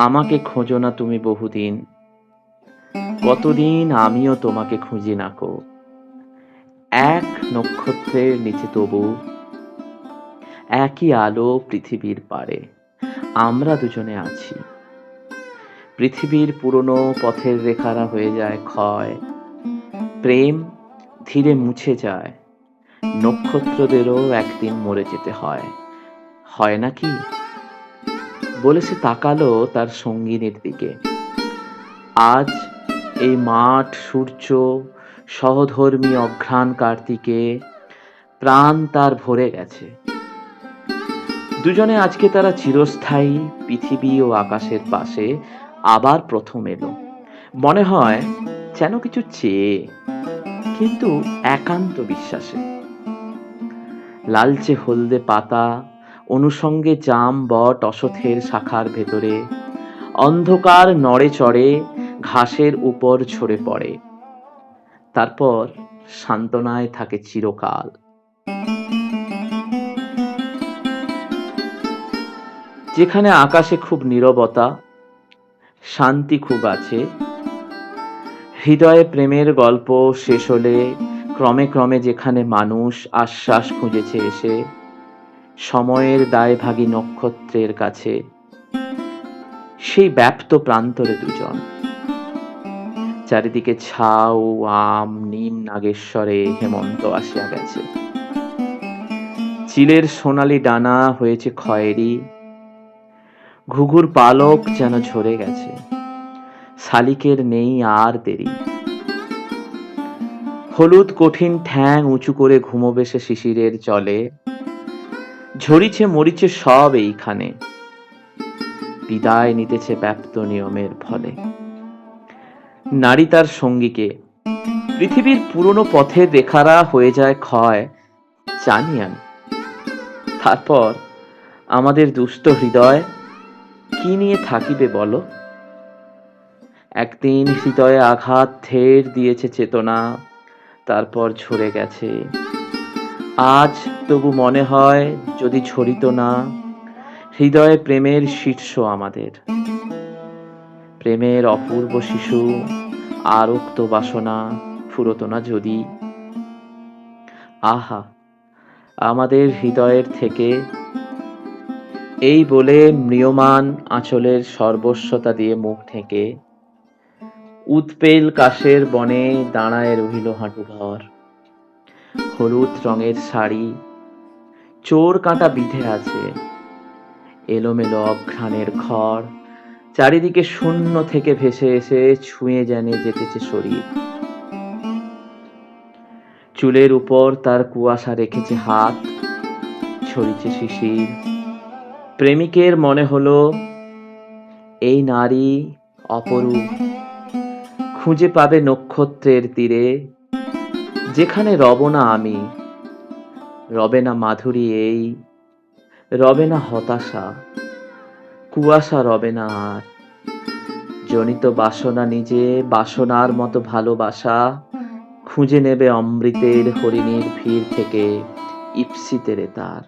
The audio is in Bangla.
আমাকে খোঁজো না তুমি বহুদিন, কতদিন আমিও তোমাকে খুঁজি নাকো। এক নক্ষত্রের নিচে তবু একই আলো পৃথিবীর পারে আমরা দুজনে আছি। পৃথিবীর পুরনো পথের রেখারা হয়ে যায় ক্ষয়, প্রেম ধীরে মুছে যায়, নক্ষত্রদেরও একদিন মরে যেতে হয়। হয় নাকি? বলে সে তাকালো তার সঙ্গিনীর দিকে। আজ এই মাঠ, সূর্য, সহধর্মী অঘ্রাণ কার্তিকে প্রাণ তার ভরে গেছে। দুজনে আজকে তারা চিরস্থায়ী পৃথিবী ও আকাশের পাশে আবার প্রথম এলো। মনে হয় যেন কিছু চেয়ে, কিন্তু একান্ত বিশ্বাসে। লালচে হলদে পাতা, অনুষঙ্গে জাম বট অশথের শাখার ভেতরে অন্ধকার নড়ে চড়ে ঘাসের উপর ঝরে পড়ে, তারপর সান্ত্বনায় থাকে চিরকাল। যেখানে আকাশে খুব নীরবতা, শান্তি খুব আছে, হৃদয়ে প্রেমের গল্প শেষ হলে ক্রমে ক্রমে যেখানে মানুষ আশ্বাস খুঁজেছে এসে সময়ের দায়ভাগী নক্ষত্রের কাছে, সেই ব্যাপ্ত প্রান্তরে দুজন। চারিদিকে ঝাউ, আম, নিম, নাগেশ্বরে হেমন্ত আসিয়া গেছে। চিলের সোনালি ডানা হয়েছে খয়েরি, ঘুঘুর পালক যেন ঝরে গেছে, শালিকের নেই আর দেরি। হলুদ কঠিন ঠ্যাং উঁচু করে ঘুমোবে সে শিশিরের জলে, ঝরিছে মরিছে সব এইখানে, বিদায় নিতেছে ব্যাপ্ত নিয়মের ফলে। নারী তার সঙ্গীকে, পৃথিবীর পুরনো পথের রেখারা হয়ে যায় ক্ষয়, জানি আমি। তারপর আমাদের দুষ্ট হৃদয় কি নিয়ে থাকিবে বলো? একদিন হৃদয়ে আঘাত ঢের দিয়েছে চেতনা, তারপর ঝরে গেছে। আজ তবু মনে হয় যদি ঝরিত না, হৃদয়ে প্রেমের শীর্ষ আমাদের, প্রেমের অপূর্ব শিশু আর উক্ত বাসনা ফুরত না যদি। আহা, আমাদের হৃদয়ের থেকে এই বলে ম্রিয়মান আঁচলের সর্বস্বতা দিয়ে মুখ ঢেকে উৎপেল কাশের বনে দাঁড়ায় রহিল হাঁটুভর। হলুদ রঙের শাড়ি, চোর কাঁটা বিঁধে আছে, এলোমেলো অঘ্রাণের খড় চারিদিকে শূন্য থেকে ভেসে এসে ছুঁয়ে জেনে যেতেছে শরীর। চুলের উপর তার কুয়াশা রেখেছে হাত, ছড়িছে শিশির। প্রেমিকের মনে হলো এই নারী অপরূপ, খুঁজে পাবে নক্ষত্রের তীরে, যেখানে রব না আমি, রবে না মাধুরী এই, রবে না হতাশা, কুয়াশা রবে না আর। জনিত বাসনা নিজে বাসনার মতো ভালোবাসা খুঁজে নেবে অমৃতের হরিণীর ভিড় থেকে ইপ্সিতেরে তার।